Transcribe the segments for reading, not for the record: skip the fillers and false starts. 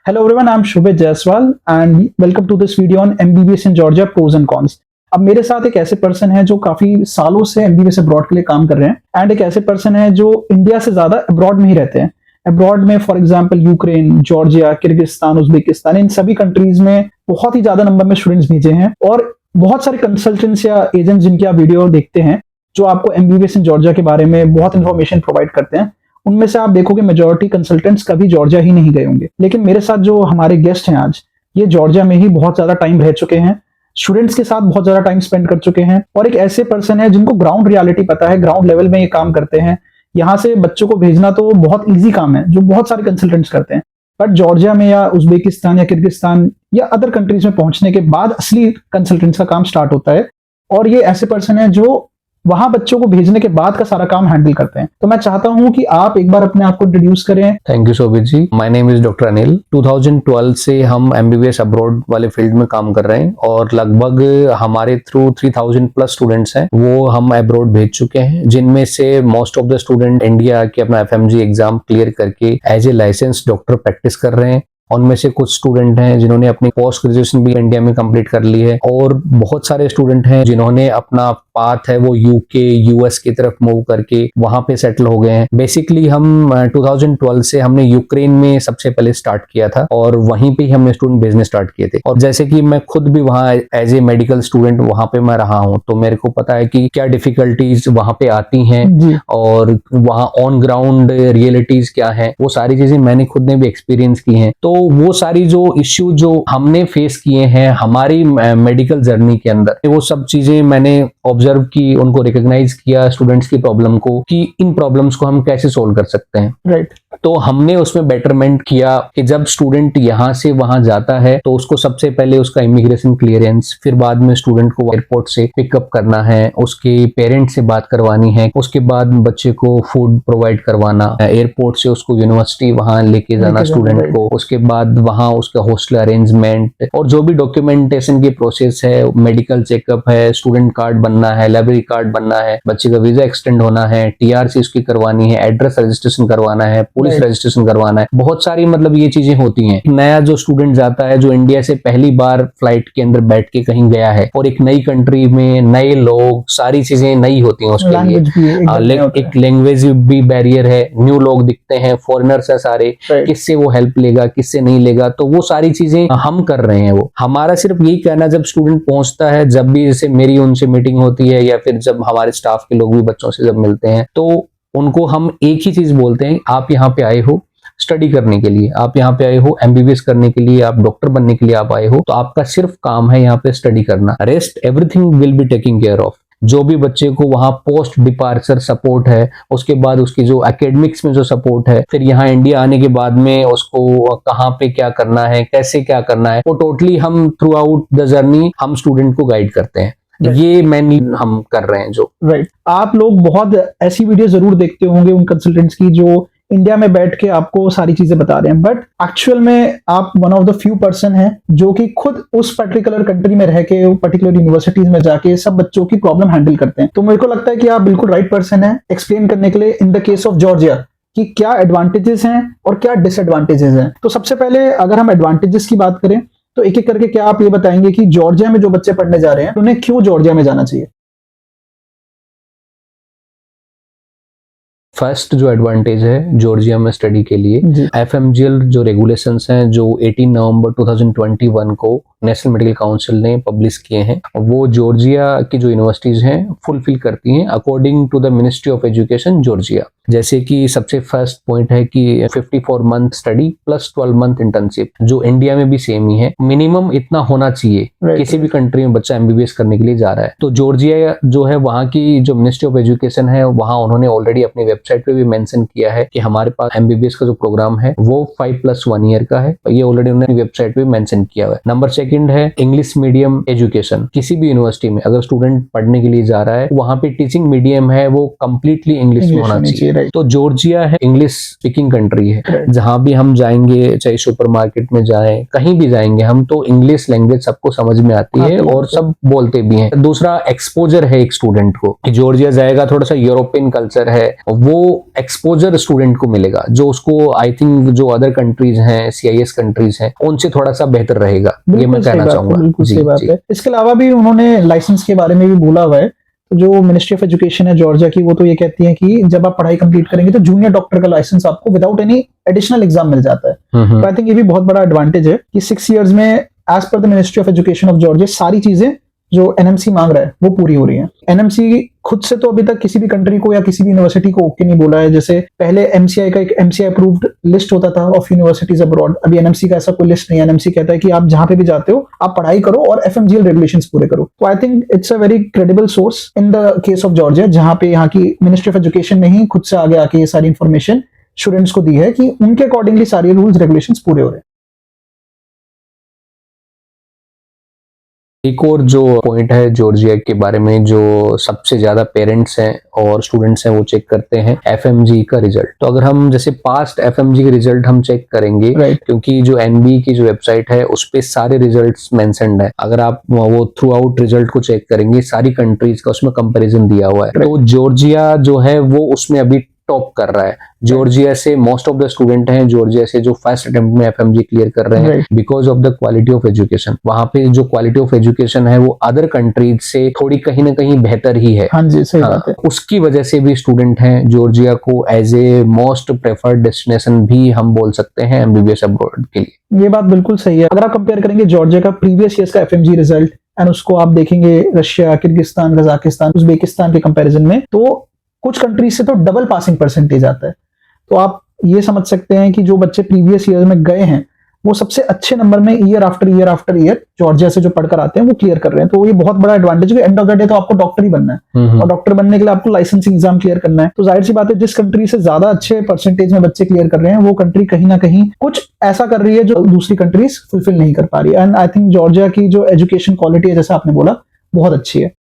Hello everyone, I'm Shubhit Jaiswal and welcome to this video on MBBS in Georgia pros and cons। अब मेरे साथ एक ऐसे person है जो काफी सालों से MBBS अब्रॉड के लिए काम कर रहे हैं एंड एक ऐसे पर्सन है जो इंडिया से ज्यादा अब्रॉड में ही रहते हैं। अब्रॉड में for example Ukraine, Georgia, Kyrgyzstan, Uzbekistan, इन सभी कंट्रीज में बहुत ही ज्यादा नंबर में स्टूडेंट्स भेजे हैं और बहुत सारे कंसल्टेंट्स या एजेंट्स जिनकी आप वीडियो देखते हैं जो आपको MBBS इन जॉर्जिया के बारे में बहुत इंफॉर्मेशन प्रोवाइड करते हैं, उनमें से आप देखोगे मेजॉरिटी कंसल्टेंट्स कभी जॉर्जिया ही नहीं गए होंगे। लेकिन मेरे साथ जो हमारे गेस्ट हैं आज, ये जॉर्जिया में ही बहुत ज्यादा टाइम रह चुके हैं, स्टूडेंट्स के साथ बहुत ज्यादा टाइम स्पेंड कर चुके हैं और एक ऐसे पर्सन है जिनको ग्राउंड रियलिटी पता है, ग्राउंड लेवल में ये काम करते हैं। यहाँ से बच्चों को भेजना तो बहुत ईजी काम है जो बहुत सारे कंसल्टेंट्स करते हैं, बट जॉर्जिया में या उज्बेकिस्तान या किर्गिस्तान या अदर कंट्रीज में पहुंचने के बाद असली कंसल्टेंट्स का काम स्टार्ट होता है और ये ऐसे पर्सन है जो वहां बच्चों को भेजने के बाद का सारा काम हैंडल करते हैं। तो मैं चाहता हूं कि आप एक बार अपने आप को इंट्रोड्यूस करें। Thank you Shobhit ji. My name is doctor Anil. 2012 से हम MBBS अब्रॉड वाले फील्ड में काम कर रहे हैं और लगभग हमारे थ्रू 3000 प्लस स्टूडेंट्स हैं वो हम अब्रॉड भेज चुके हैं, जिनमें से most of the student India के अपना FMG एग्जाम क्लियर करके as a licence doctor practice कर रहे हैं। उनमें से कुछ स्टूडेंट हैं जिन्होंने अपनी पोस्ट ग्रेजुएशन भी इंडिया में कंप्लीट कर ली है और बहुत सारे स्टूडेंट हैं जिन्होंने अपना पाथ है वो UK US की तरफ मूव करके वहां पे सेटल हो गए हैं। बेसिकली हम 2012 से हमने यूक्रेन में सबसे पहले स्टार्ट किया था और वहीं पे ही हमने स्टूडेंट भेजने स्टार्ट किए थे। और जैसे कि मैं खुद भी वहां एज ए मेडिकल स्टूडेंट वहां पे मैं रहा हूं, तो मेरे को पता है कि क्या डिफिकल्टीज वहां पे आती हैं और वहां ऑन ग्राउंड रियलिटीज क्या है, वो सारी चीजें मैंने खुद ने भी एक्सपीरियंस की हैं। तो वो सारी जो इश्यू जो हमने फेस किए हैं हमारी मेडिकल जर्नी के अंदर, वो सब चीजें मैंने ऑब्जर्व की, उनको रिकॉग्नाइज किया स्टूडेंट्स की प्रॉब्लम को कि इन प्रॉब्लम्स को हम कैसे सोल्व कर सकते हैं। राइट। तो हमने उसमें बेटरमेंट किया कि जब स्टूडेंट यहाँ से वहां जाता है तो उसको सबसे पहले उसका इमिग्रेशन क्लियरेंस, फिर बाद में स्टूडेंट को एयरपोर्ट से पिकअप करना है, उसके पेरेंट्स से बात करवानी है, उसके बाद बच्चे को फूड प्रोवाइड करवाना, एयरपोर्ट से उसको यूनिवर्सिटी वहां लेके जाना स्टूडेंट को, उसके बाद वहां उसका हॉस्टल अरेंजमेंट और जो भी डॉक्यूमेंटेशन की प्रोसेस है, मेडिकल चेकअप है, स्टूडेंट कार्ड बनना है, लाइब्रेरी कार्ड बनना है, बच्चे का वीजा एक्सटेंड होना है, TRC उसकी करवानी है, एड्रेस रजिस्ट्रेशन करवाना है, पुलिस रजिस्ट्रेशन करवाना है, बहुत सारी मतलब ये चीजें होती हैं। नया जो स्टूडेंट जाता है जो इंडिया से पहली बार फ्लाइट के अंदर बैठ के कहीं गया है और एक नई कंट्री में नए लोग, सारी चीजें नई होती हैं उसके लिए। एक लैंग्वेज भी बैरियर है, न्यू लोग दिखते हैं, फॉरेनर्स है सारे, किससे वो हेल्प लेगा किससे नहीं लेगा, तो वो सारी चीजें हम कर रहे हैं। वो हमारा सिर्फ यही कहना, जब स्टूडेंट पहुंचता है, जब भी जैसे मेरी उनसे मीटिंग होती है या फिर जब हमारे स्टाफ के लोग भी बच्चों से जब मिलते हैं, तो उनको हम एक ही चीज बोलते हैं, आप यहाँ पे आए हो स्टडी करने के लिए, आप यहाँ पे आए हो MBBS करने के लिए, आप डॉक्टर बनने के लिए आप आए हो, तो आपका सिर्फ काम है यहाँ पे स्टडी करना, rest everything will be taking care of. जो भी बच्चे को वहां पोस्ट डिपार्चर सपोर्ट है, उसके बाद उसकी जो एकेडमिक्स में जो सपोर्ट है, फिर यहाँ इंडिया आने के बाद में उसको कहाँ पे क्या करना है, कैसे क्या करना है, वो टोटली हम थ्रू आउट द जर्नी हम स्टूडेंट को गाइड करते हैं। ये मेनली हम कर रहे हैं जो। राइट। आप लोग बहुत ऐसी वीडियो जरूर देखते होंगे उन कंसल्टेंट्स की जो इंडिया में बैठ के आपको सारी चीजें बता रहे हैं, बट एक्चुअल में आप one of the few person हैं जो कि खुद उस पर्टिकुलर कंट्री में रह के, पर्टिकुलर यूनिवर्सिटीज में जाके सब बच्चों की प्रॉब्लम हैंडल करते हैं। तो मेरे को लगता है कि आप बिल्कुल राइट पर्सन है एक्सप्लेन करने के लिए in the case of Georgia कि क्या एडवांटेजेस हैं और क्या डिसएडवांटेजेस हैं। तो सबसे पहले अगर हम एडवांटेजेस की बात करें तो एक एक करके क्या आप ये बताएंगे कि जॉर्जिया में जो बच्चे पढ़ने जा रहे हैं उन्हें क्यों जॉर्जिया में जाना चाहिए? फर्स्ट जो एडवांटेज है जॉर्जिया में स्टडी के लिए, FMGL जो रेगुलेशंस हैं जो 18 नवंबर 2021 को नेशनल मेडिकल काउंसिल ने पब्लिश किए हैं, वो जॉर्जिया की जो यूनिवर्सिटीज हैं फुलफिल करती हैं according to the ministry of education Georgia. जैसे कि सबसे फर्स्ट पॉइंट है कि 54 month study plus 12 month internship, जो इंडिया में भी सेम ही है, मिनिमम इतना होना चाहिए किसी भी कंट्री में बच्चा MBBS करने के लिए जा रहा है। तो जॉर्जिया जो है वहाँ की जो मिनिस्ट्री ऑफ एजुकेशन है, वहाँ उन्होंने ऑलरेडी अपनी वेबसाइट पे भी मेंशन किया है कि हमारे पास MBBS का जो प्रोग्राम है वो 5+1 ईयर का है, ये ऑलरेडी उन्होंने वेबसाइट पे मेंशन किया हुआ है। नंबर सेकंड है इंग्लिश मीडियम एजुकेशन। किसी भी यूनिवर्सिटी में अगर स्टूडेंट पढ़ने के लिए जा रहा है, वहां पे टीचिंग मीडियम है वो कंप्लीटली इंग्लिश में होना चाहिए। राइट। तो जॉर्जिया है इंग्लिश स्पीकिंग कंट्री है, Right. जहां भी हम जाएंगे, चाहे सुपरमार्केट में जाएं, कहीं भी जाएंगे हम, तो इंग्लिश लैंग्वेज सबको समझ में आती है और सब बोलते भी हैं। दूसरा एक्सपोजर है एक स्टूडेंट को कि जॉर्जिया जाएगा, थोड़ा सा यूरोपियन कल्चर है, वो एक्सपोजर स्टूडेंट को मिलेगा जो उसको आई थिंक जो अदर कंट्रीज हैं, CIS कंट्रीज हैं, उनसे थोड़ा सा बेहतर रहेगा, ये मैं कहना चाहूंगा। बिल्कुल जी, सही बात जी। है। इसके अलावा भी उन्होंने लाइसेंस के बारे में भी बोला हुआ है। तो जो मिनिस्ट्री ऑफ एजुकेशन है जॉर्जिया की, वो तो ये कहती है कि जब आप पढ़ाई कंप्लीट करेंगे तो जूनियर डॉक्टर का लाइसेंस आपको विदाउट एनी एडिशनल एग्जाम मिल जाता है। तो आई थिंक ये भी बहुत बड़ा एडवांटेज है कि 6 इयर्स में as per the ministry of education of Georgia सारी चीजें जो NMC मांग रहा है वो पूरी हो रही है। NMC खुद से तो अभी तक किसी भी कंट्री को या किसी भी यूनिवर्सिटी को ओके नहीं बोला है। जैसे पहले MCI का एक MCI अप्रूव्ड लिस्ट होता था ऑफ यूनिवर्सिटीज अब्रॉड, अभी NMC का ऐसा कोई लिस्ट नहीं है। NMC कहता है कि आप जहां पे भी जाते हो आप पढ़ाई करो और FMGL रेगुलेशंस पूरे करो। तो I think it's a very credible source in the case of Georgia, जहां पे यहाँ की मिनिस्ट्री ऑफ एजुकेशन ने ही खुद से आगे आके ये सारी इंफॉर्मेशन स्टूडेंट्स को दी है कि उनके अकॉर्डिंगली सारे रूल्स रेगुलेशंस पूरे हो रहे हैं। एक और जो पॉइंट है जॉर्जिया के बारे में, जो सबसे ज्यादा पेरेंट्स हैं और स्टूडेंट्स हैं वो चेक करते हैं FMG का रिजल्ट। तो अगर हम जैसे पास्ट FMG के रिजल्ट हम चेक करेंगे, Right. क्योंकि जो NB की जो वेबसाइट है उस पे सारे रिजल्ट्स मेंशन्ड है। अगर आप वो थ्रू आउट रिजल्ट को चेक करेंगे, सारी कंट्रीज का उसमें कंपैरिजन दिया हुआ है। तो जॉर्जिया जो है वो उसमें अभी टॉप कर रहा है। जॉर्जिया से मोस्ट ऑफ द स्टूडेंट हैं जॉर्जिया से जो फर्स्ट अटेम्प्ट में FMG क्लियर कर रहे हैं, because of the quality of education. वहां पे जो क्वालिटी ऑफ एजुकेशन है वो अदर कंट्रीज से थोड़ी कहीं ना कहीं बेहतर ही है। हाँ जी, सही बात है। उसकी वजह से भी स्टूडेंट हैं जॉर्जिया को as a most preferred destination भी हम बोल सकते हैं MBBS अब्रॉड के लिए। ये बात बिल्कुल सही है। अगर आप कंपेयर करेंगे जॉर्जिया का प्रीवियस ईयर्स का FMG रिजल्ट एंड उसको आप देखेंगे रशिया, किर्गिस्तान, कजाकिस्तान, उज्बेकिस्तान के कंपैरिजन में, तो कुछ कंट्रीज से तो डबल पासिंग परसेंटेज आता है। तो आप ये समझ सकते हैं कि जो बच्चे प्रीवियस ईयर में गए हैं वो सबसे अच्छे नंबर में year after year after year Georgia से जो पढ़कर आते हैं वो क्लियर कर रहे हैं। तो ये बहुत बड़ा एडवांटेज है। एंड ऑफ द डे तो आपको डॉक्टर ही बनना है और डॉक्टर बनने के लिए आपको लाइसेंसिंग एग्जाम क्लियर करना है। तो जाहिर सी बात है जिस कंट्री से ज्यादा अच्छे परसेंटेज में बच्चे क्लियर कर रहे हैं वो कंट्री कहीं ना कहीं कुछ ऐसा कर रही है जो दूसरी कंट्रीज फुलफिल नहीं कर पा रही है। एंड आई थिंक जॉर्जिया की जो एजुकेशन क्वालिटी है, जैसा आपने बोला, बहुत अच्छी है।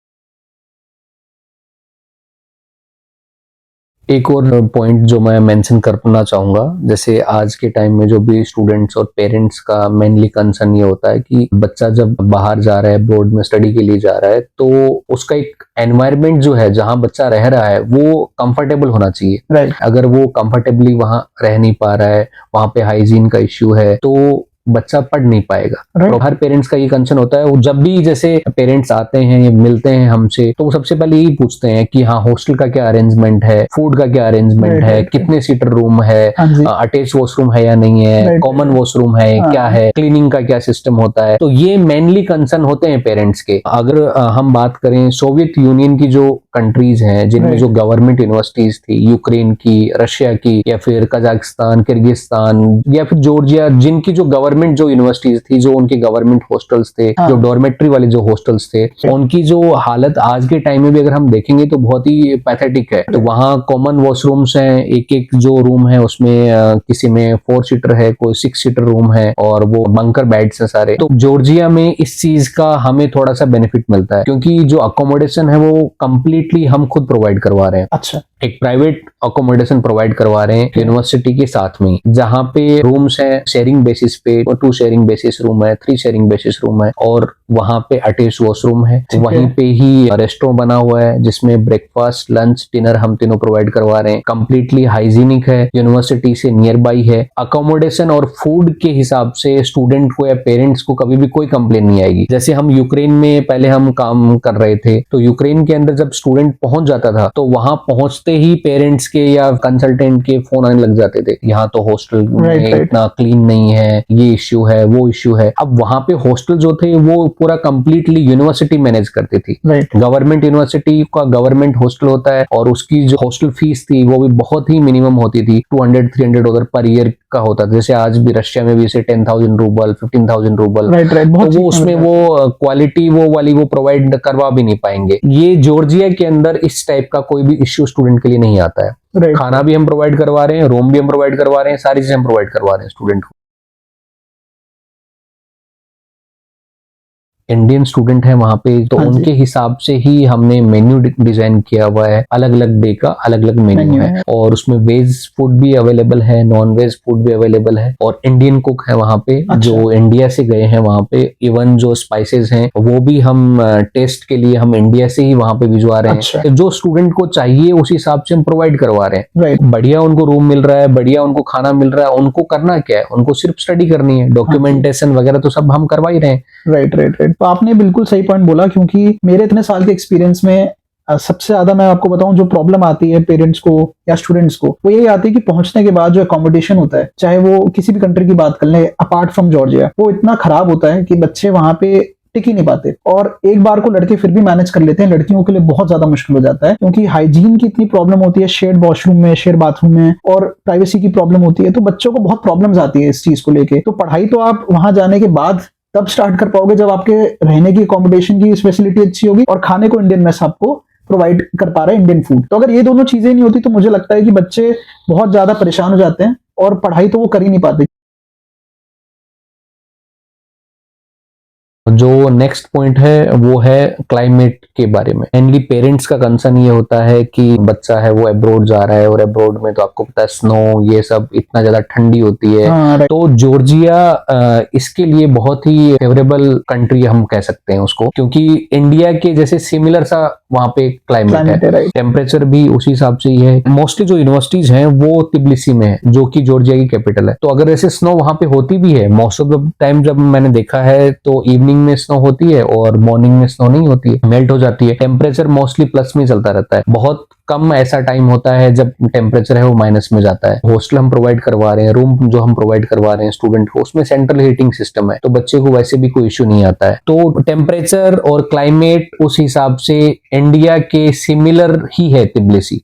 एक और पॉइंट जो मैं मेंशन करना चाहूंगा, जैसे आज के टाइम में जो भी स्टूडेंट्स और पेरेंट्स का मेनली कंसर्न ये होता है कि बच्चा जब बाहर जा रहा है, बोर्ड में स्टडी के लिए जा रहा है, तो उसका एक एनवायरनमेंट जो है जहां बच्चा रह रहा है वो कंफर्टेबल होना चाहिए। राइट। अगर वो कंफर्टेबली वहां रह नहीं पा रहा है, वहां पे हाइजीन का इश्यू है, तो बच्चा पढ़ नहीं पाएगा। Right. तो हर पेरेंट्स का ये कंसर्न होता है। वो जब भी जैसे पेरेंट्स आते हैं या मिलते हैं हमसे, तो वो सबसे पहले यही पूछते हैं कि हाँ हॉस्टल का क्या अरेंजमेंट है, फूड का क्या अरेंजमेंट है, कितने सीटर रूम है, अटैच वॉशरूम है या नहीं है, कॉमन वॉशरूम है क्या है, क्लीनिंग का क्या सिस्टम होता है। तो ये मेनली कंसर्न होते हैं पेरेंट्स के। अगर हम बात करें सोवियत यूनियन की जो कंट्रीज हैं जिनमें जो गवर्नमेंट यूनिवर्सिटीज थी, यूक्रेन की, रशिया की, या फिर कजाकिस्तान, किर्गिस्तान, या फिर जॉर्जिया, जिनकी जो गवर्नमेंट जो यूनिवर्सिटीज थी, जो उनके गवर्नमेंट हॉस्टल्स थे, जो डॉर्मेट्री वाले जो हॉस्टल्स थे, उनकी जो हालत आज के टाइम में भी अगर हम देखेंगे तो बहुत ही पैथेटिक है। तो वहां कॉमन वॉशरूम्स हैं, एक एक जो रूम है उसमें किसी में 4 सीटर है, कोई 6 सीटर रूम है, और वो बंकर बेड्स हैं सारे। तो जॉर्जिया में इस चीज का हमें थोड़ा सा बेनिफिट मिलता है, क्योंकि जो अकोमोडेशन है वो कंप्लीटली हम खुद प्रोवाइड करवा रहे हैं। अच्छा। एक प्राइवेट अकोमोडेशन प्रोवाइड करवा रहे हैं यूनिवर्सिटी के साथ में, जहां पे रूम्स है शेयरिंग बेसिस पे, 2 शेयरिंग बेसिस रूम है, 3 शेयरिंग बेसिस रूम है, और वहां पे अटैच वॉशरूम है। वहीं पे ही रेस्टोरेंट बना हुआ है जिसमें ब्रेकफास्ट, लंच, डिनर हम तीनों प्रोवाइड करवा रहे हैं। कंप्लीटली हाइजीनिक है, यूनिवर्सिटी से नियर बाई है। अकोमोडेशन और फूड के हिसाब से स्टूडेंट को या पेरेंट्स को कभी भी कोई कंप्लेन नहीं आएगी। जैसे हम यूक्रेन में पहले हम काम कर रहे थे, तो यूक्रेन के अंदर जब स्टूडेंट पहुंच जाता था तो वहां पहुंचते ही पेरेंट्स के या कंसल्टेंट के फोन आने लग जाते थे, यहाँ तो हॉस्टल में इतना क्लीन नहीं है, ये इश्यू है, वो इश्यू है। अब वहां पे हॉस्टल जो थे वो पूरा कंप्लीटली यूनिवर्सिटी मैनेज करती थी। गवर्नमेंट यूनिवर्सिटी का गवर्नमेंट हॉस्टल होता है, और उसकी जो हॉस्टल फीस थी वो भी बहुत ही मिनिमम होती थी, $200-300 पर ईयर का होता था। जैसे आज भी रशिया में भी 10,000 रूबल, 15,000 रूबल। तो वो उसमें वो क्वालिटी वो वाली वो प्रोवाइड करवा भी नहीं पाएंगे। ये जॉर्जिया के अंदर इस टाइप का कोई भी इश्यू स्टूडेंट के लिए नहीं आता है। खाना भी हम प्रोवाइड करवा रहे हैं, रूम भी हम प्रोवाइड करवा रहे हैं, सारी चीजें हम प्रोवाइड करवा रहे हैं स्टूडेंट को। इंडियन स्टूडेंट है वहाँ पे, तो हाँ जी। उनके हिसाब से ही हमने मेन्यू डिजाइन किया हुआ है। अलग अलग डे का अलग अलग मेन्यू है, और उसमें वेज फूड भी अवेलेबल है, नॉन वेज फूड भी अवेलेबल है, और इंडियन कुक है वहाँ पे। अच्छा। जो इंडिया से गए हैं वहाँ पे। इवन जो स्पाइसेस हैं वो भी हम टेस्ट के लिए हम इंडिया से ही वहाँ पे भिजवा रहे हैं। अच्छा। तो जो स्टूडेंट को चाहिए उस हिसाब से हम प्रोवाइड करवा रहे हैं। राइट। बढ़िया उनको रूम मिल रहा है, बढ़िया उनको खाना मिल रहा है। उनको करना क्या है, उनको सिर्फ स्टडी करनी है, डॉक्यूमेंटेशन वगैरह तो सब हम करवा ही रहे हैं। Right right right. तो आपने बिल्कुल सही पॉइंट बोला, क्योंकि मेरे इतने साल के एक्सपीरियंस में सबसे ज्यादा मैं आपको बताऊं जो प्रॉब्लम आती है पेरेंट्स को या स्टूडेंट्स को, वो यही आती है कि पहुंचने के बाद जो अकोमोडेशन होता है, चाहे वो किसी भी कंट्री की बात कर लें अपार्ट फ्रॉम जॉर्जिया, वो इतना खराब होता है कि बच्चे वहां पे टिक ही नहीं पाते। और एक बार को लड़के फिर भी मैनेज कर लेते हैं, लड़कियों के लिए बहुत ज्यादा मुश्किल हो जाता है, क्योंकि हाइजीन की इतनी प्रॉब्लम होती है, शेयर्ड वॉशरूम में, शेयर बाथरूम में, और प्राइवेसी की प्रॉब्लम होती है। तो बच्चों को बहुत प्रॉब्लम्स आती है इस चीज को लेके। तो पढ़ाई तो आप वहां जाने के बाद तब स्टार्ट कर पाओगे जब आपके रहने की अकोमोडेशन की फैसिलिटी अच्छी होगी और खाने को इंडियन मेस आपको प्रोवाइड कर पा रहा है, इंडियन फूड। तो अगर ये दोनों चीजें नहीं होती तो मुझे लगता है कि बच्चे बहुत ज्यादा परेशान हो जाते हैं और पढ़ाई तो वो कर ही नहीं पाते। जो नेक्स्ट पॉइंट है वो है क्लाइमेट के बारे में। मेनली पेरेंट्स का कंसर्न ये होता है कि बच्चा है वो अब्रॉड जा रहा है, और अब्रॉड में तो आपको पता है स्नो ये सब इतना ज्यादा ठंडी होती है। हाँ, right. तो जॉर्जिया इसके लिए बहुत ही फेवरेबल कंट्री हम कह सकते हैं उसको, क्योंकि इंडिया के जैसे सिमिलर सा वहाँ पे क्लाइमेट है। right. टेम्परेचर भी उसी हिसाब से ही है। मोस्टली जो यूनिवर्सिटीज हैं वो तिब्लिसी में है, जो कि जॉर्जिया की कैपिटल है। तो अगर ऐसे स्नो वहाँ पे होती भी है, मोस्ट ऑफ द टाइम जब मैंने देखा है तो इवनिंग में स्नो होती है और मॉर्निंग में स्नो नहीं होती है, मेल्ट हो जाती है। टेम्परेचर मोस्टली प्लस में चलता रहता है। बहुत कम ऐसा टाइम होता है जब टेम्परेचर है वो माइनस में जाता है। हॉस्टल हम प्रोवाइड करवा रहे हैं, रूम जो हम प्रोवाइड करवा रहे हैं स्टूडेंट को, उसमें सेंट्रल हीटिंग सिस्टम है, तो बच्चे को वैसे भी कोई इश्यू नहीं आता है। तो टेम्परेचर और क्लाइमेट उस हिसाब से इंडिया के सिमिलर ही है तिब्लिसी।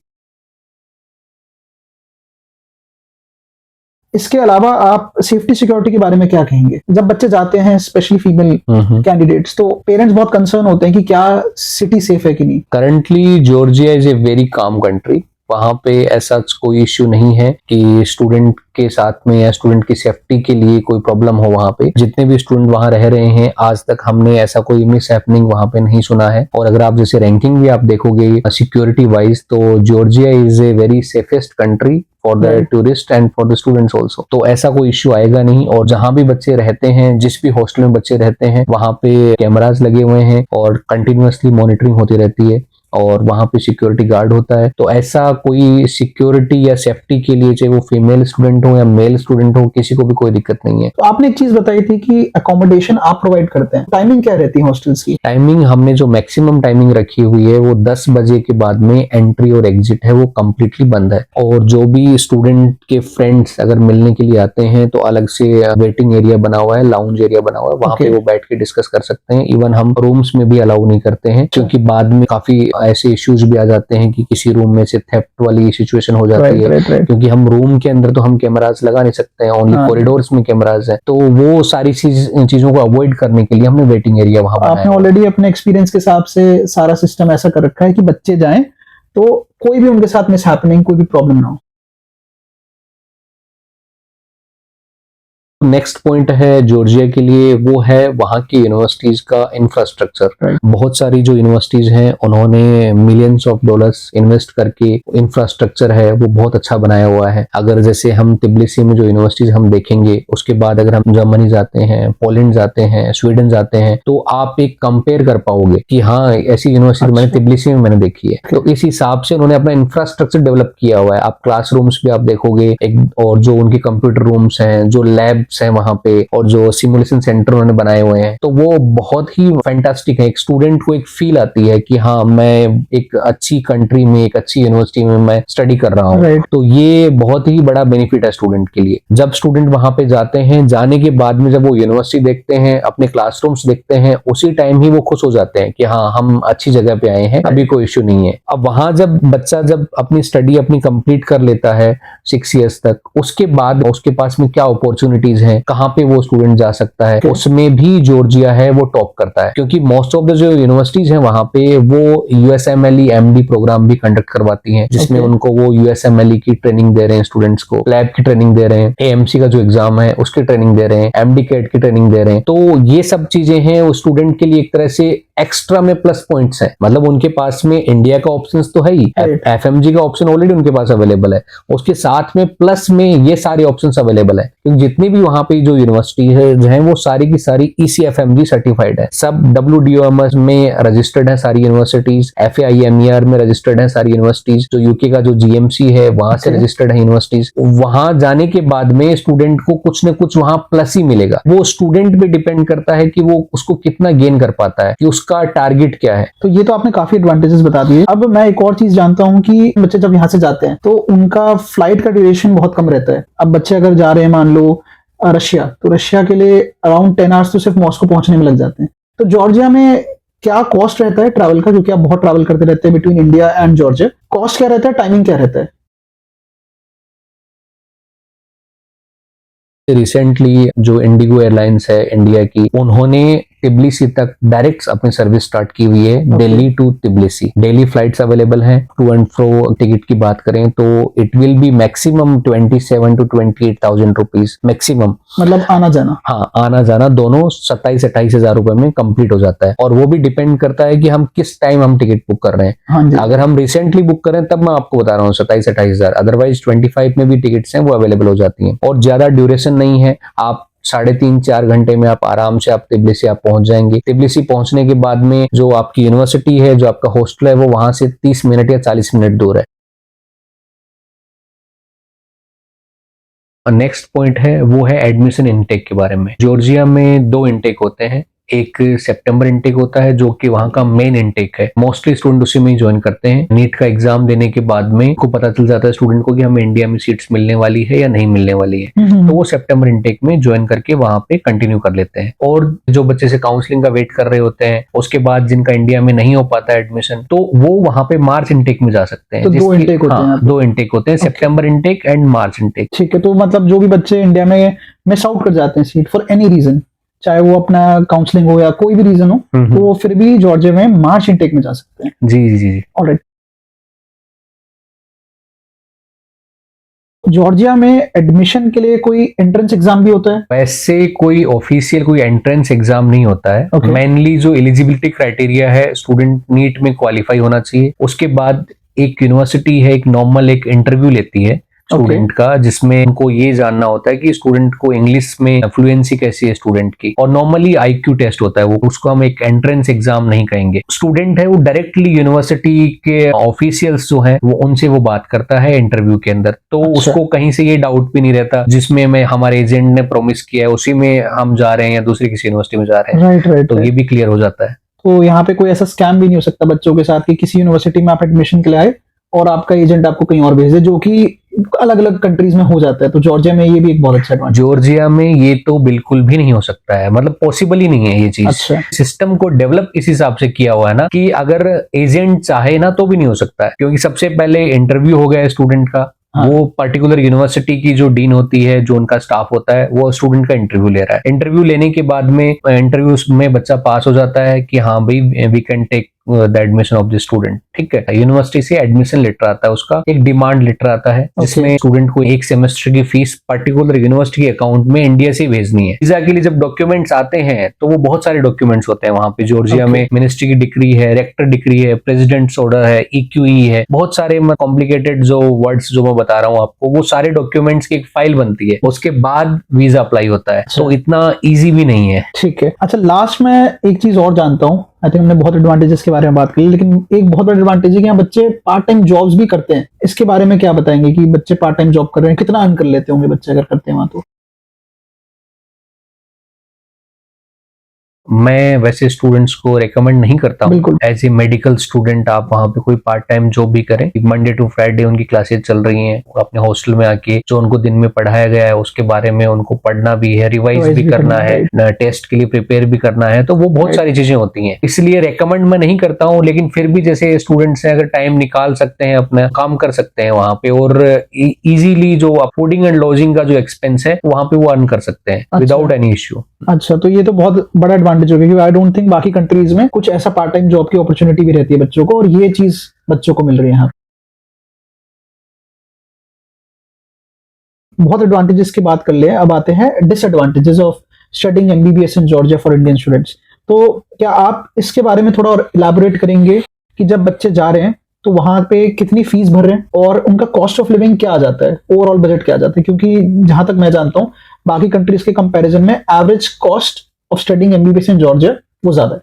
इसके अलावा आप सेफ्टी सिक्योरिटी के बारे में क्या कहेंगे? जब बच्चे जाते हैं, स्पेशली फीमेल कैंडिडेट्स, तो पेरेंट्स बहुत कंसर्न होते हैं कि क्या सिटी सेफ है कि नहीं। Currently Georgia is a very calm country. वहां पे ऐसा कोई इश्यू नहीं है कि स्टूडेंट के साथ में या स्टूडेंट की सेफ्टी के लिए कोई प्रॉब्लम हो। वहां पे जितने भी स्टूडेंट वहां रह रहे हैं आज तक हमने ऐसा कोई मिस हैपनिंग वहां पे नहीं सुना है। और अगर आप जैसे रैंकिंग भी आप देखोगे सिक्योरिटी वाइज, तो Georgia is a very safest country for the tourist and for the students also. तो ऐसा कोई इश्यू आएगा नहीं। और जहां भी बच्चे रहते हैं, जिस भी हॉस्टल में बच्चे रहते हैं, वहां पे कैमराज लगे हुए हैं और कंटिन्यूअसली मॉनिटरिंग होती रहती है, और वहां पे सिक्योरिटी गार्ड होता है। तो ऐसा कोई सिक्योरिटी या सेफ्टी के लिए, चाहे वो फीमेल स्टूडेंट हो या मेल स्टूडेंट हो, किसी को भी कोई दिक्कत नहीं है। तो आपने एक चीज बताई थी कि अकोमोडेशन आप प्रोवाइड करते हैं, टाइमिंग क्या रहती है हॉस्टल्स की? टाइमिंग हमने जो मैक्सिमम टाइमिंग रखी हुई है वो 10 बजे के बाद में एंट्री और एग्जिट है वो कंप्लीटली बंद है। और जो भी स्टूडेंट के फ्रेंड्स अगर मिलने के लिए आते हैं तो अलग से वेटिंग एरिया बना हुआ है, लाउंज एरिया बना हुआ है, वहां पे वो बैठ के डिस्कस कर सकते हैं। इवन हम रूम्स में भी अलाउ नहीं करते हैं, क्योंकि बाद में काफी ऐसे इश्यूज भी आ जाते हैं कि किसी रूम में से थेफ्ट वाली सिचुएशन हो जाती है। क्योंकि हम रूम के अंदर तो हम कैमराज लगा नहीं सकते हैं, ओनली कॉरिडोर्स में कैमराज हैं। तो वो सारी चीजों को अवॉइड करने के लिए हमने वेटिंग एरिया वहां बनाया। आपने ऑलरेडी अपने एक्सपीरियंस के हिसाब से सारा सिस्टम ऐसा कर रखा है कि बच्चे जाएं तो कोई भी उनके साथ मिस हैपनिंग, कोई भी प्रॉब्लम ना हो। नेक्स्ट पॉइंट है जॉर्जिया के लिए, वो है वहाँ की यूनिवर्सिटीज का इंफ्रास्ट्रक्चर। बहुत सारी जो यूनिवर्सिटीज हैं उन्होंने मिलियंस ऑफ डॉलर्स इन्वेस्ट करके इंफ्रास्ट्रक्चर है वो बहुत अच्छा बनाया हुआ है। अगर जैसे हम तिब्लिसी में जो यूनिवर्सिटीज हम देखेंगे, उसके बाद अगर हम जर्मनी जाते हैं, पोलैंड जाते हैं, स्वीडन जाते हैं, तो आप एक कंपेयर कर पाओगे कि हाँ ऐसी यूनिवर्सिटी मैंने तिब्लिसी में मैंने देखी है। तो इस हिसाब से उन्होंने अपना इंफ्रास्ट्रक्चर डेवलप किया हुआ है। आप क्लासरूम्स भी आप देखोगे और जो उनके कंप्यूटर रूम्स हैं, जो लैब है वहां पे, और जो सिमुलेशन सेंटर उन्होंने बनाए हुए हैं, तो वो बहुत ही फैंटास्टिक है। एक स्टूडेंट को एक फील आती है कि हाँ मैं एक अच्छी कंट्री में, एक अच्छी यूनिवर्सिटी में मैं स्टडी कर रहा हूँ। तो ये बहुत ही बड़ा बेनिफिट है स्टूडेंट के लिए। जब स्टूडेंट वहां पे जाते हैं, जाने के बाद में जब वो यूनिवर्सिटी देखते हैं, अपने क्लासरूम्स देखते हैं, उसी टाइम ही वो खुश हो जाते हैं कि हाँ हम अच्छी जगह पे आए हैं, अभी कोई इश्यू नहीं है। अब वहां जब बच्चा जब अपनी स्टडी अपनी कंप्लीट कर लेता है 6 ईयर्स तक, उसके बाद उसके पास में क्या अपॉर्चुनिटीज हैं, कहाँ पे वो स्टूडेंट जा सकता है, उसमें भी जॉर्जिया है वो टॉप करता है, क्योंकि मोस्ट ऑफ द जो यूनिवर्सिटीज हैं वहां पे वो यूएसएमएलई एमडी प्रोग्राम भी कंडक्ट करवाती हैं, जिसमें उनको वो यूएसएमएलई की ट्रेनिंग दे रहे हैं स्टूडेंट्स को, लैब की ट्रेनिंग दे रहे हैं, एएमसी का जो एग्जाम है उसकी ट्रेनिंग दे रहे हैं, एमडी कैट की ट्रेनिंग दे रहे हैं। तो ये सब चीजें हैं वो स्टूडेंट के लिए एक तरह से एक्स्ट्रा में प्लस पॉइंट्स है। मतलब उनके पास में इंडिया का ऑप्शंस तो है ही, एफएमजी का ऑप्शन ऑलरेडी उनके पास अवेलेबल है, उसके साथ में प्लस में ये सारे ऑप्शंस अवेलेबल है, क्योंकि जितनी भी वहां पे जो यूनिवर्सिटी है वो सारी की सारी ECFMG सर्टिफाइड है, सब WDOMS में रजिस्टर्ड है सारी यूनिवर्सिटीज, FAIMER में रजिस्टर्ड है सारी यूनिवर्सिटीज, जो यूके का जो GMC है वहां से रजिस्टर्ड है यूनिवर्सिटीज। वहां जाने के बाद में स्टूडेंट को कुछ न कुछ वहां प्लस ही मिलेगा। वो स्टूडेंट पे डिपेंड करता है कि वो उसको कितना गेन कर पाता है, कि उसका टारगेट क्या है। तो ये तो आपने काफी एडवांटेजेस बता दिए। अब मैं एक और चीज जानता हूँ कि बच्चे जब यहाँ से जाते हैं तो उनका फ्लाइट का ड्यूरेशन बहुत कम रहता है। अब बच्चे अगर जा रहे हैं मान लो रशिया, तो रशिया के लिए अराउंड 10 आवर्स तो सिर्फ मॉस्को पहुंचने में लग जाते हैं। तो जॉर्जिया में क्या कॉस्ट रहता है ट्रैवल का, क्योंकि आप बहुत ट्रैवल करते रहते हैं between India and Georgia, cost क्या रहता है, टाइमिंग क्या रहता है? रिसेंटली जो इंडिगो एयरलाइंस है इंडिया की, उन्होंने तिबलिसी तक डायरेक्ट अपनी सर्विस स्टार्ट की हुई है, Delhi to Tbilisi. Daily flights available हैं। टू एंड फ्रो टिकट की बात करें तो it will be maximum 27 to 28,000 rupees maximum. मतलब आना जाना? हाँ, आना जाना दोनों 27-28 हजार रुपए में कंप्लीट हो जाता है। और वो भी डिपेंड करता है कि हम किस टाइम हम टिकट बुक कर रहे हैं। हाँ जी। अगर हम रिसेंटली बुक करें तब मैं आपको बता रहा हूँ 27-28 हजार, अदरवाइज 25 में भी टिकट्स हैं वो अवेलेबल हो जाती हैं। और ज्यादा ड्यूरेशन नहीं है, आप 3.5-4 घंटे में आप आराम से आप तिबलिसी आप पहुंच जाएंगे। तिबलिसी पहुंचने के बाद में जो आपकी यूनिवर्सिटी है, जो आपका हॉस्टल है, वो वहां से 30 मिनट या 40 मिनट दूर है। नेक्स्ट पॉइंट है वो है एडमिशन इनटेक के बारे में। जॉर्जिया में 2 इनटेक होते हैं, एक सितंबर इनटेक होता है जो कि वहां का मेन इनटेक है, मोस्टली स्टूडेंट उसी में ही ज्वाइन करते हैं। नीट का एग्जाम देने के बाद में को पता चल जाता है स्टूडेंट को कि हमें इंडिया में सीट्स मिलने वाली है या नहीं मिलने वाली है, तो वो सितंबर इनटेक में ज्वाइन करके वहां पे कंटिन्यू कर लेते हैं। और जो बच्चे से काउंसलिंग का वेट कर रहे होते हैं, उसके बाद जिनका इंडिया में नहीं हो पाता एडमिशन, तो वो वहां पे मार्च इनटेक में जा सकते हैं। तो 2 इनटेक होते हैं? 2 इनटेक होते हैं, सितंबर इनटेक एंड मार्च इनटेक। ठीक है। तो मतलब जो भी बच्चे इंडिया में मिस आउट कर जाते हैं सीट फॉर एनी रीजन, चाहे वो अपना काउंसलिंग हो या कोई भी रीजन हो, तो वो फिर भी जॉर्जिया में मार्च इनटेक में जा सकते हैं? जी जी जी। ऑलराइट। जॉर्जिया में एडमिशन के लिए कोई एंट्रेंस एग्जाम भी होता है? वैसे कोई ऑफिशियल कोई एंट्रेंस एग्जाम नहीं होता है। मेनली जो एलिजिबिलिटी क्राइटेरिया है, स्टूडेंट नीट में क्वालिफाई होना चाहिए। उसके बाद एक यूनिवर्सिटी है, एक नॉर्मल एक इंटरव्यू लेती है स्टूडेंट का, जिसमें उनको ये जानना होता है कि स्टूडेंट को इंग्लिश में फ्लुएंसी कैसी है स्टूडेंट की। और नॉर्मली IQ टेस्ट होता है, वो उसको हम एक एंट्रेंस एग्जाम नहीं कहेंगे। स्टूडेंट है वो डायरेक्टली यूनिवर्सिटी के ऑफिशियल्स जो है वो उनसे वो बात करता है इंटरव्यू के अंदर, तो उसको कहीं से ये डाउट भी नहीं रहता जिसमें मैं हमारे एजेंट ने प्रॉमिस किया है उसी में हम जा रहे हैं या दूसरी किसी यूनिवर्सिटी में जा रहे हैं। राइट। तो ये भी क्लियर हो जाता है। तो यहाँ पे कोई ऐसा स्कैम भी नहीं हो सकता बच्चों के साथ कि किसी यूनिवर्सिटी में आप एडमिशन के लिए आए और आपका एजेंट आपको कहीं और भेज दे, जो कि अलग अलग कंट्रीज में हो जाता है। तो जॉर्जिया में ये भी एक बहुत अच्छा एडवांटेज। जॉर्जिया में ये तो बिल्कुल भी नहीं हो सकता है, मतलब पॉसिबल ही नहीं है ये चीज। अच्छा। सिस्टम को डेवलप इस हिसाब से किया हुआ है ना कि अगर एजेंट चाहे ना तो भी नहीं हो सकता है, क्योंकि सबसे पहले इंटरव्यू हो गया स्टूडेंट का। हाँ। वो पर्टिकुलर यूनिवर्सिटी की जो डीन होती है, जो उनका स्टाफ होता है, वो स्टूडेंट का इंटरव्यू ले रहा है। इंटरव्यू लेने के बाद में इंटरव्यू में बच्चा पास हो जाता है कि हाँ भाई we can take the admission of the student. ठीक है, यूनिवर्सिटी से एडमिशन लेटर आता है, उसका एक डिमांड लेटर आता है जिसमें स्टूडेंट को 1 सेमेस्टर की फीस पर्टिकुलर यूनिवर्सिटी के अकाउंट में इंडिया से भेजनी है। वीजा के लिए जब डॉक्यूमेंट्स आते हैं तो वो बहुत सारे डॉक्यूमेंट्स होते हैं वहां पे जॉर्जिया में। मिनिस्ट्री की डिक्री है, रेक्टर डिक्री है, प्रेसिडेंट्स ऑर्डर है, EQE है, बहुत सारे कॉम्प्लिकेटेड जो वर्ड्स जो मैं बता रहा हूँ आपको, वो सारे डॉक्यूमेंट्स की एक फाइल बनती है, उसके बाद वीजा अप्लाई होता है। तो इतना ईजी भी नहीं है। ठीक है। अच्छा, लास्ट में एक चीज और जानता हूँ। आई थिंक हमने बहुत एडवांटेजेस के बारे में बात की, लेकिन एक बहुत बड़ा एडवांटेज है कि यहाँ बच्चे पार्ट टाइम जॉब्स भी करते हैं। इसके बारे में क्या बताएंगे कि बच्चे पार्ट टाइम जॉब कर रहे हैं, कितना अर्न कर लेते होंगे बच्चे अगर करते हैं वहां तो? मैं वैसे स्टूडेंट्स को रेकमेंड नहीं करता हूँ बिल्कुल। एज ए मेडिकल स्टूडेंट आप वहाँ पे कोई पार्ट टाइम जॉब भी करें। मंडे टू फ्राइडे उनकी क्लासेस चल रही हैं, अपने हॉस्टल में आके जो उनको दिन में पढ़ाया गया है उसके बारे में उनको पढ़ना भी है, रिवाइज भी करना है, टेस्ट के लिए प्रिपेयर भी करना है, तो वो बहुत सारी चीजें होती हैं। इसलिए रेकमेंड मैं नहीं करता हूँ, लेकिन फिर भी जैसे स्टूडेंट्स हैं अगर टाइम निकाल सकते हैं अपना काम कर सकते हैं वहाँ पे, और इजीली जो फूडिंग एंड लॉजिंग का जो एक्सपेंस है वहाँ पे वो अर्न कर सकते हैं विदाउट एनी इश्यू। अच्छा, तो ये तो बहुत बड़ा एडवांटेज हो गया, क्योंकि आई डोंट थिंक बाकी कंट्रीज में कुछ ऐसा पार्ट टाइम जॉब की अपॉर्चुनिटी भी रहती है बच्चों को, और ये चीज बच्चों को मिल रही है यहाँ। बहुत एडवांटेजेस की बात कर ले, अब आते हैं disadvantages of studying MBBS in Georgia for Indian students. तो क्या आप इसके बारे में थोड़ा और इलैबोरेट करेंगे कि जब बच्चे जा रहे हैं तो वहां पे कितनी फीस भर रहे हैं और उनका कॉस्ट ऑफ लिविंग क्या आ जाता है, ओवरऑल बजट क्या आ जाता है? क्योंकि जहां तक मैं जानता हूं बाकी कंट्रीज के कंपैरिजन में average cost of studying MBBS in Georgia वो ज्यादा है।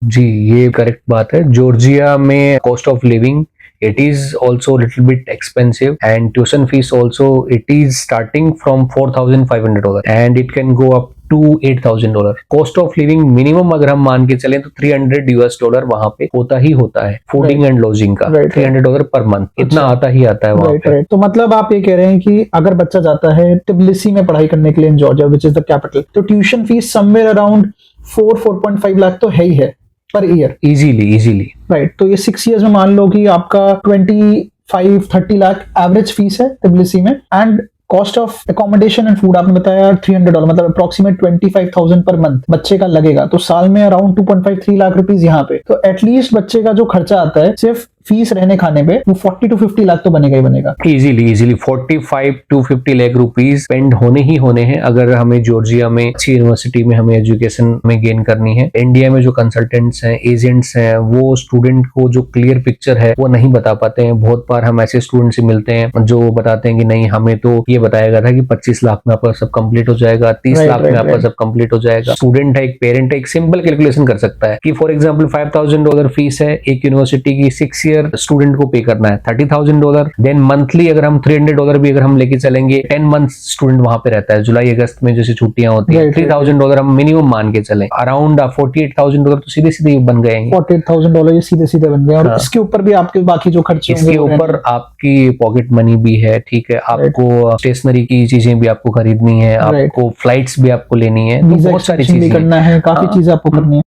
जी, ये करेक्ट बात है। जॉर्जिया में cost of living it is also a little bit expensive, and tuition fees also it is starting from $4,500 and it can go up to $8,000। Cost of living minimum अगर हम मान के चलें तो $300 वहां पे होता ही होता है, फूडिंग एंड लॉजिंग का $300 पर मंथ, इतना आता ही आता है वहां पे। तो मतलब आप ये कह रहे हैं कि अगर बच्चा जाता है टिबिलिसी में पढ़ाई करने के लिए in Georgia which is the capital, तो tuition fees somewhere around 4.5 lakh तो है ही है पर ईयर, इजीली राइट। तो ये 6 इयर्स में मान लो कि आपका 25-30 लाख एवरेज फीस है तिबिलिसी में, and cost of accommodation and food आपने बताया $300, मतलब अप्रोक्सीमेट 25,000 पर मंथ बच्चे का लगेगा, तो साल में अराउंड 2.53 लाख रुपीस यहाँ पे। तो एटलीस्ट बच्चे का जो खर्चा आता है सिर्फ फीस रहने खाने पे वो 40 to 50 लाख तो बनेगा ही बनेगा। Easily 45 to 50 lakh rupees spend होने ही होने हैं अगर हमें जॉर्जिया में अच्छी यूनिवर्सिटी में हमें एजुकेशन में गेन करनी है। इंडिया में जो कंसल्टेंट्स हैं, एजेंट्स हैं, वो स्टूडेंट को जो क्लियर पिक्चर है वो नहीं बता पाते हैं। बहुत बार हम ऐसे स्टूडेंट से मिलते हैं जो बताते हैं कि नहीं, हमें तो ये बताया गया था कि 25 लाख में आपका सब कंप्लीट हो जाएगा, 30 लाख में आपका सब कंप्लीट हो जाएगा। स्टूडेंट है, एक पेरेंट है, एक सिंपल कैलकुलेशन कर सकता है कि फॉर एग्जाम्पल $5,000 फीस है एक यूनिवर्सिटी की, 6 ईयर स्टूडेंट को पे करना है $30,000। देन मंथली अगर हम $300 भी अगर हम लेके चलेंगे, 10 मंथ स्टूडेंट वहां पे रहता है, जुलाई अगस्त में जैसे छुट्टियां होती है, $3,000 हम मिनिमम मान के चले, अराउंड $48,000 तो सीधे सीधे बन गए। $48,000 ये सीधे सीधे बन गए, और इसके ऊपर भी आपके बाकी जो खर्चे, इसके ऊपर आपकी पॉकेट मनी भी है, ठीक है, आपको स्टेशनरी की चीजें भी आपको खरीदनी है, आपको फ्लाइट्स भी आपको लेनी है, तो बहुत सारी चीजें करना है, काफी चीजें आपको करनी है।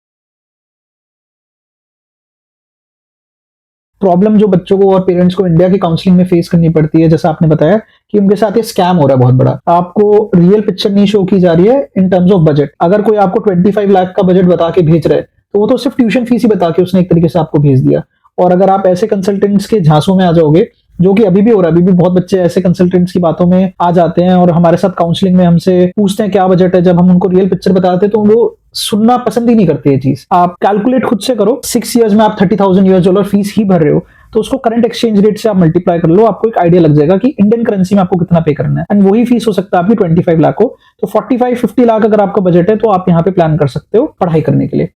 प्रॉब्लम जो बच्चों को और पेरेंट्स को इंडिया की काउंसलिंग में फेस करनी पड़ती है, जैसा आपने बताया कि उनके साथ ये स्कैम हो रहा है बहुत बड़ा, आपको रियल पिक्चर नहीं शो की जा रही है इन टर्म्स ऑफ बजट। अगर कोई आपको 25 लाख का बजट बता के भेज रहा है तो वो तो सिर्फ ट्यूशन फीस ही बता के उसने एक तरीके से आपको भेज दिया। और अगर आप ऐसे कंसल्टेंट्स के झांसों में आ जाओगे, जो कि अभी भी हो रहा है, अभी भी बहुत बच्चे ऐसे कंसल्टेंट्स की बातों में आ जाते हैं और हमारे साथ काउंसलिंग में हमसे पूछते हैं क्या बजट है, जब हम उनको रियल पिक्चर बताते हैं तो वो सुनना पसंद ही नहीं करते ये चीज। आप कैलकुलेट खुद से करो, 6 इयर्स में आप $30,000 फीस ही भर रहे हो, तो उसको करंट एक्सचेंज रेट से आप मल्टीप्लाई कर लो, आपको एक आइडिया लग जाएगा कि इंडियन करेंसी में आपको कितना पे करना है, एंड वही फीस हो सकता है आपकी 25 लाख हो। तो 45-50 लाख अगर आपका बजट है तो आप यहाँ पे प्लान कर सकते हो पढ़ाई करने के लिए।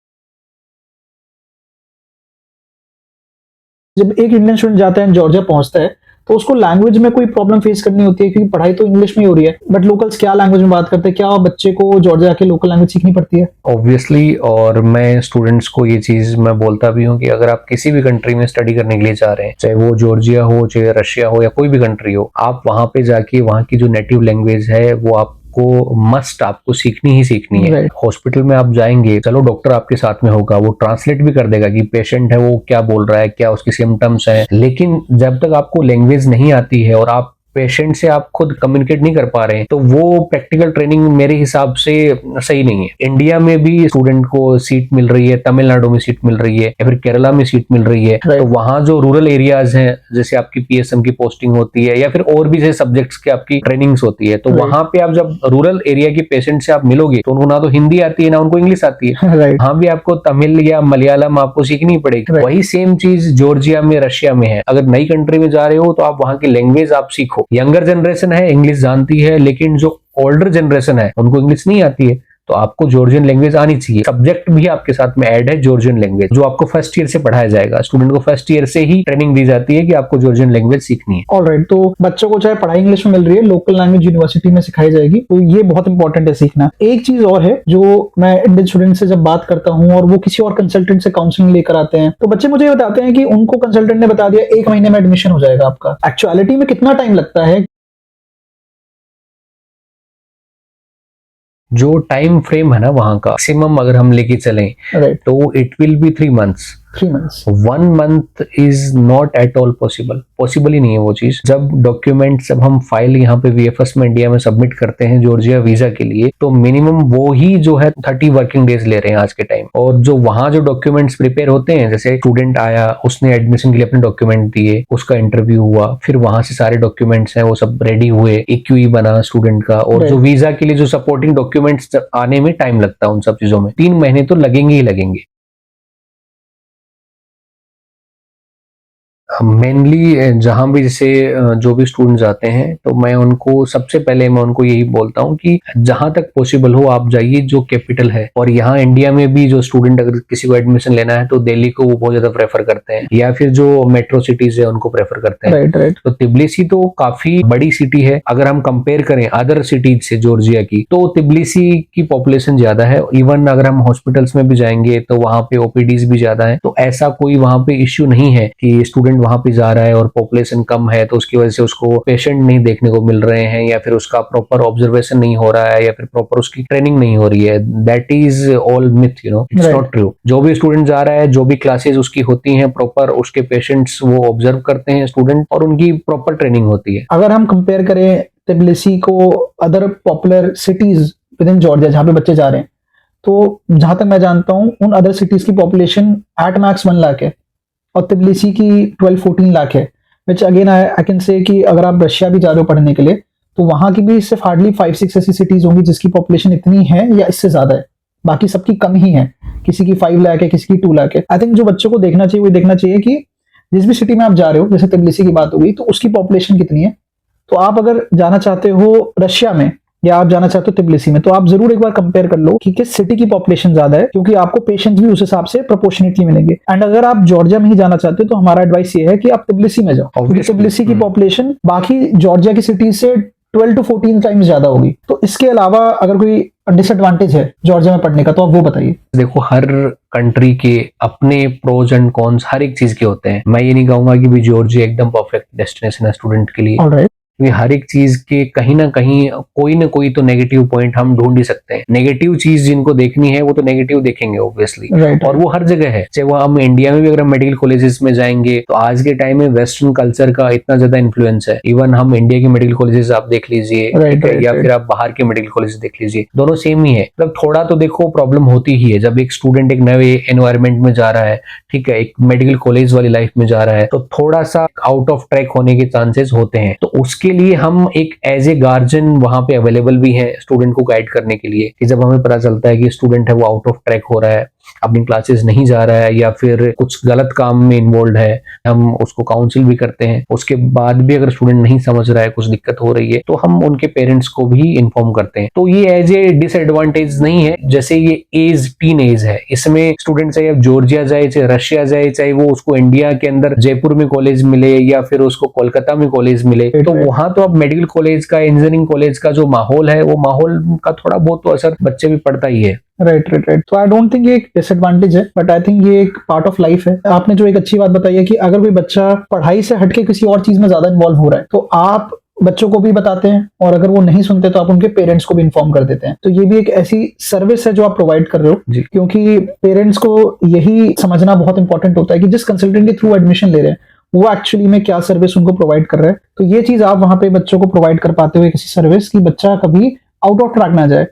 जब एक इंडियन स्टूडेंट जाता है जॉर्जिया पहुंचता है तो उसको लैंग्वेज में कोई प्रॉब्लम फेस करनी होती है, क्योंकि पढ़ाई तो इंग्लिश में ही हो रही है, बट लोकल्स क्या लैंग्वेज में बात करते हैं? क्या बच्चे को जॉर्जिया के लोकल लैंग्वेज सीखनी पड़ती है? ऑब्वियसली, और मैं स्टूडेंट्स को ये चीज मैं बोलता भी हूँ कि अगर आप किसी भी कंट्री में स्टडी करने के लिए जा रहे हैं, चाहे वो जॉर्जिया हो, चाहे रशिया हो, या कोई भी कंट्री हो, आप वहां पे जाके वहां की जो नेटिव लैंग्वेज है वो आपको मस्ट आपको सीखनी ही सीखनी है। हॉस्पिटल में आप जाएंगे, चलो डॉक्टर आपके साथ में होगा, वो ट्रांसलेट भी कर देगा कि पेशेंट है वो क्या बोल रहा है, क्या उसकी सिम्टम्स है, लेकिन जब तक आपको लैंग्वेज नहीं आती है और आप पेशेंट से आप खुद कम्युनिकेट नहीं कर पा रहे हैं तो वो प्रैक्टिकल ट्रेनिंग मेरे हिसाब से सही नहीं है। इंडिया में भी स्टूडेंट को सीट मिल रही है, तमिलनाडु में सीट मिल रही है, या फिर केरला में सीट मिल रही है, तो वहां जो रूरल एरियाज हैं, जैसे आपकी पीएसएम की पोस्टिंग होती है या फिर और भी जैसे सब्जेक्ट्स की आपकी ट्रेनिंग्स होती है, तो वहां पे आप जब रूरल एरिया के पेशेंट से आप मिलोगे तो उनको ना तो हिंदी आती है ना उनको इंग्लिश आती है, वहां भी आपको तमिल या मलयालम आपको सीखनी पड़ेगी। वही सेम चीज जॉर्जिया में, रशिया में है। अगर नई कंट्री में जा रहे हो तो आप वहां की लैंग्वेज आप सीखो। यंगर जनरेशन है इंग्लिश जानती है, लेकिन जो ओल्डर जनरेशन है उनको इंग्लिश नहीं आती है, तो आपको जॉर्जियन लैंग्वेज आनी चाहिए। सब्जेक्ट भी आपके साथ में ऐड है जॉर्जियन लैंग्वेज, जो आपको फर्स्ट ईयर से पढ़ाया जाएगा। स्टूडेंट को फर्स्ट ईयर से ही ट्रेनिंग दी जाती है कि आपको जॉर्जियन लैंग्वेज सीखनी है। ऑलराइट, तो बच्चों को चाहे पढ़ाई इंग्लिश में मिल रही है, लोकल लैंग्वेज यूनिवर्सिटी में सिखाई जाएगी, तो ये बहुत इंपॉर्टेंट है सीखना। एक चीज और है, जो मैं इंडियन स्टूडेंट से जब बात करता हूँ और वो किसी और कंसल्टेंट से काउंसलिंग लेकर आते हैं, तो बच्चे मुझे बताते हैं कि उनको कंसल्टेंट ने बता दिया 1 महीने में एडमिशन हो जाएगा आपका। एक्चुअलिटी में कितना टाइम लगता है? जो टाइम फ्रेम है ना वहां का मैक्सिमम अगर हम लेके चलें राइट, तो it will be 3 months। 3 months। 1 month is not at all possible ही नहीं है वो चीज। जब डॉक्यूमेंट जब हम फाइल यहाँ पे वीएफएस में इंडिया में सबमिट करते हैं जॉर्जिया वीजा के लिए, तो मिनिमम वो ही जो है 30 वर्किंग डेज ले रहे हैं आज के टाइम। और जो वहां जो डॉक्यूमेंट्स प्रिपेयर होते हैं, जैसे स्टूडेंट आया, उसने एडमिशन के लिए अपने डॉक्यूमेंट दिए, उसका इंटरव्यू हुआ, फिर वहां से सारे डॉक्यूमेंट्स हैं वो सब रेडी हुए, EQE बना स्टूडेंट का, और जो वीजा के लिए जो सपोर्टिंग डॉक्यूमेंट्स आने में टाइम लगता है, उन सब चीजों में 3 महीने तो लगेंगे ही लगेंगे। मेनली जहां भी जैसे जो भी स्टूडेंट्स आते हैं, तो मैं उनको सबसे पहले मैं उनको यही बोलता हूँ कि जहां तक पॉसिबल हो आप जाइए जो कैपिटल है। और यहाँ इंडिया में भी जो स्टूडेंट अगर किसी को एडमिशन लेना है तो दिल्ली को वो बहुत ज्यादा प्रेफर करते हैं, या फिर जो मेट्रो सिटीज है उनको प्रेफर करते हैं। Right right. तो तिब्लिसी तो काफी बड़ी सिटी है। अगर हम कंपेयर करें अदर सिटीज से जॉर्जिया की, तो तिब्लिसी की पॉपुलेशन ज्यादा है। इवन अगर हम हॉस्पिटल्स में भी जाएंगे तो वहां पे ओपीडीज भी ज्यादा है। तो ऐसा कोई वहां पे इश्यू नहीं है कि स्टूडेंट वहां पे जा रहा है और पॉपुलेशन कम है तो उसकी वजह से उसको पेशेंट नहीं देखने को मिल रहे हैं, या फिर उसका प्रॉपर ऑब्जर्वेशन नहीं हो रहा है, या फिर प्रॉपर उसकी ट्रेनिंग नहीं हो रही है। That is all myth, it's not true. जो भी स्टूडेंट जा रहा है, जो भी क्लासेस उसकी होती हैं, प्रॉपर उसके पेशेंट्स वो ऑब्जर्व करते हैं स्टूडेंट, और उनकी प्रॉपर ट्रेनिंग होती है। अगर हम कंपेयर करें तिब्लिसी को other popular cities with in Georgia जहां पे बच्चे जा रहे हैं, तो जहां तक मैं जानता हूं उन अदर सिटीज की पॉपुलेशन एट मैक्स 1 लाख है और तिब्लिसी की 12-14 लाख है। Which again I can say कि अगर आप रशिया भी जा रहे हो पढ़ने के लिए, तो वहां की भी सिर्फ हार्डली 5-6 ऐसी सिटीज होंगी जिसकी पॉपुलेशन इतनी है या इससे ज्यादा है। बाकी सबकी कम ही है, किसी की 5 लाख है, किसी की 2 लाख है। आई थिंक जो बच्चों को देखना चाहिए वो देखना चाहिए कि जिस भी सिटी में आप जा रहे हो, जैसे तिब्लिसी की बात हो गई, तो उसकी पॉपुलेशन कितनी है। तो आप अगर जाना चाहते हो रशिया में या आप जाना चाहते हो तिब्लिसी में, तो आप जरूर एक बार कंपेयर कर लो कि किस सिटी की पॉपुलेशन ज्यादा है, क्योंकि आपको पेशेंट्स भी उस हिसाब से प्रोपोर्शनेटली मिलेंगे। एंड अगर आप जॉर्जिया में ही जाना चाहते हो तो हमारा एडवाइस ये है कि आप तिब्लिसी में जाओ, क्योंकि तिब्लिसी की पॉपुलेशन बाकी जॉर्जिया की सिटीज से 12 to 14 टाइम्स ज्यादा होगी। तो इसके अलावा अगर कोई डिसएडवांटेज है जॉर्जिया में पढ़ने का तो आप वो बताइए। देखो, हर कंट्री के अपने प्रोज एंड कॉन्स हर एक चीज के होते हैं। मैं ये नहीं कहूंगा कि भी जॉर्जिया एकदम परफेक्ट डेस्टिनेशन है स्टूडेंट के लिए। ऑलराइट, हर एक चीज के कहीं ना कोई तो नेगेटिव पॉइंट हम ढूंढ ही सकते हैं। नेगेटिव चीज जिनको देखनी है वो तो नेगेटिव देखेंगे ऑब्वियसली, और वो हर जगह है। चाहे वो हम इंडिया में भी अगर मेडिकल कॉलेजेस में जाएंगे तो आज के टाइम में वेस्टर्न कल्चर का इतना ज्यादा इन्फ्लुएंस है। इवन हम इंडिया के मेडिकल कॉलेजेस आप देख लीजिए, या फिर आप बाहर के मेडिकल कॉलेज देख लीजिए, दोनों सेम ही है। मतलब थोड़ा तो देखो प्रॉब्लम होती ही है जब एक स्टूडेंट एक नए एनवायरमेंट में जा रहा है, ठीक है, एक मेडिकल कॉलेज वाली लाइफ में जा रहा है, तो थोड़ा सा आउट ऑफ ट्रैक होने के चांसेस होते हैं। तो उसके लिए हम एक एज ए गार्जियन वहां पे अवेलेबल भी है स्टूडेंट को गाइड करने के लिए, कि जब हमें पता चलता है कि स्टूडेंट है वो आउट ऑफ ट्रैक हो रहा है, अपनी क्लासेस नहीं जा रहा है, या फिर कुछ गलत काम में इन्वॉल्व है, हम उसको काउंसिल भी करते हैं। उसके बाद भी अगर स्टूडेंट नहीं समझ रहा है, कुछ दिक्कत हो रही है, तो हम उनके पेरेंट्स को भी इन्फॉर्म करते हैं। तो ये एज ए डिसएडवांटेज नहीं है। जैसे ये एज टीन एज है, इसमें स्टूडेंट चाहे जॉर्जिया जाए, चाहे रशिया जाए, चाहे वो उसको इंडिया के अंदर जयपुर में कॉलेज मिले या फिर उसको कोलकाता में कॉलेज मिले, तो वहां तो अब मेडिकल कॉलेज का, इंजीनियरिंग कॉलेज का जो माहौल है, वो माहौल का थोड़ा बहुत तो असर बच्चे भी पड़ता ही है। राइट। तो आई डोंट थिंक ये एक डिसएडवांटेज है, बट आई थिंक ये एक पार्ट ऑफ लाइफ है। आपने जो एक अच्छी बात बताई है कि अगर कोई बच्चा पढ़ाई से हटके किसी और चीज में ज्यादा इन्वॉल्व हो रहा है, तो आप बच्चों को भी बताते हैं, और अगर वो नहीं सुनते तो आप उनके पेरेंट्स को भी इन्फॉर्म कर देते हैं। तो ये भी एक ऐसी सर्विस है जो आप प्रोवाइड कर रहे हो, क्योंकि पेरेंट्स को यही समझना बहुत इंपॉर्टेंट होता है कि जिस कंसल्टेंट के थ्रू एडमिशन ले रहे हैं वो एक्चुअली में क्या सर्विस उनको प्रोवाइड कर रहा है। तो ये चीज आप वहां पे बच्चों को प्रोवाइड कर पाते हुए किसी सर्विस की, बच्चा कभी आउट ऑफ ट्रैक ना जाए,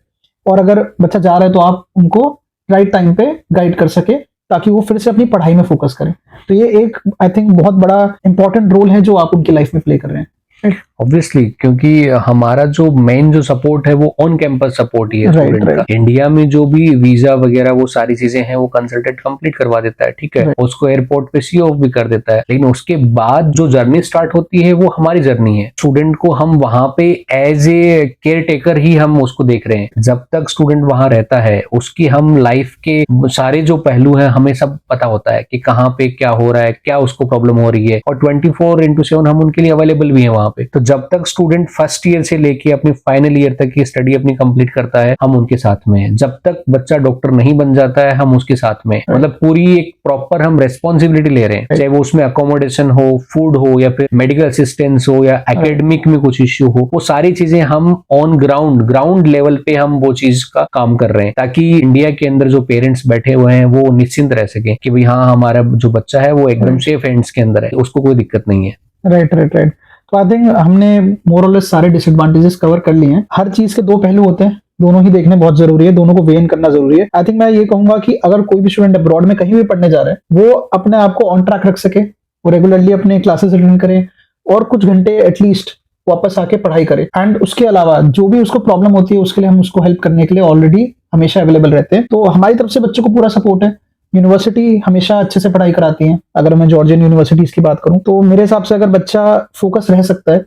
और अगर बच्चा जा रहा है तो आप उनको राइट टाइम पे गाइड कर सके ताकि वो फिर से अपनी पढ़ाई में फोकस करें। तो ये एक आई थिंक बहुत बड़ा इंपॉर्टेंट रोल है जो आप उनकी लाइफ में प्ले कर रहे हैं। ऑब्वियसली, क्योंकि हमारा जो मेन जो सपोर्ट है वो ऑन कैंपस सपोर्ट ही है Right, स्टूडेंट का। right. इंडिया में जो भी वीजा वगैरह वो सारी चीजें हैं वो कंसल्टेंट कंप्लीट करवा देता है, ठीक है, Right. उसको एयरपोर्ट पे सी ऑफ भी कर देता है, लेकिन उसके बाद जो जर्नी स्टार्ट होती है वो हमारी जर्नी है। स्टूडेंट को हम वहां पे एज ए केयर टेकर ही हम उसको देख रहे हैं। जब तक स्टूडेंट वहां रहता है उसकी हम लाइफ के सारे जो पहलू हैं हमें सब पता होता है कि कहाँ पे क्या हो रहा है, क्या उसको प्रॉब्लम हो रही है, और 24/7 हम उनके लिए अवेलेबल भी हैं वहां पे। तो जब तक स्टूडेंट फर्स्ट ईयर से लेके अपनी फाइनल ईयर तक की स्टडी अपनी कंप्लीट करता है हम उनके साथ में हैं। जब तक बच्चा डॉक्टर नहीं बन जाता है हम उसके साथ में हैं। मतलब पूरी एक प्रॉपर हम रेस्पॉन्सिबिलिटी ले रहे हैं, चाहे वो उसमें अकोमोडेशन हो, फूड हो, या फिर मेडिकल असिस्टेंस हो, या एकेडमिक में कुछ इश्यू हो, वो सारी चीजें हम ऑन ग्राउंड लेवल पे हम वो चीज का काम कर रहे हैं, ताकि इंडिया के अंदर जो पेरेंट्स बैठे हुए हैं वो निश्चिंत रह सके कि भाई हाँ हमारा जो बच्चा है वो एकदम सेफ हैंड्स के अंदर है, उसको कोई दिक्कत नहीं है। राइट। तो आई थिंक हमने मोर और लेस सारे डिसएडवांटेजेस कवर कर लिए हैं। हर चीज के दो पहलू होते हैं, दोनों ही देखने बहुत जरूरी है, दोनों को वेन करना जरूरी है। आई थिंक मैं ये कहूंगा कि अगर कोई भी स्टूडेंट अब्रॉड में कहीं भी पढ़ने जा रहा है वो अपने आप को ऑन ट्रैक रख सके, वो रेगुलरली अपने क्लासेस अटेंड करे और कुछ घंटे एटलीस्ट वापस आके पढ़ाई करे। एंड उसके अलावा जो भी उसको प्रॉब्लम होती है उसके लिए हम उसको हेल्प करने के लिए ऑलरेडी हमेशा अवेलेबल रहते हैं। तो हमारी तरफ से बच्चों को पूरा सपोर्ट है। यूनिवर्सिटी हमेशा अच्छे से पढ़ाई कराती है। अगर मैं जॉर्जियन यूनिवर्सिटीज की बात करूं तो मेरे हिसाब से अगर बच्चा फोकस रह सकता है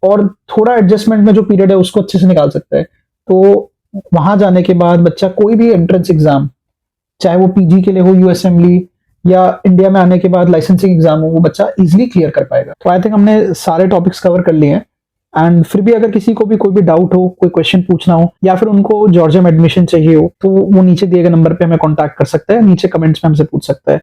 और थोड़ा एडजस्टमेंट में जो पीरियड है उसको अच्छे से निकाल सकता है, तो वहां जाने के बाद बच्चा कोई भी एंट्रेंस एग्जाम, चाहे वो पीजी के लिए हो, यूएसएमली, या इंडिया में आने के बाद लाइसेंसिंग एग्जाम हो, वो बच्चा इजीली क्लियर कर पाएगा। तो आई थिंक हमने सारे टॉपिक्स कवर कर लिए हैं। एंड फिर भी अगर किसी को भी कोई भी डाउट हो, कोई क्वेश्चन पूछना हो, या फिर उनको जॉर्जिया में एडमिशन चाहिए हो, तो वो नीचे दिए गए नंबर पे हमें कांटेक्ट कर सकता है, नीचे कमेंट्स में हमसे पूछ सकता है।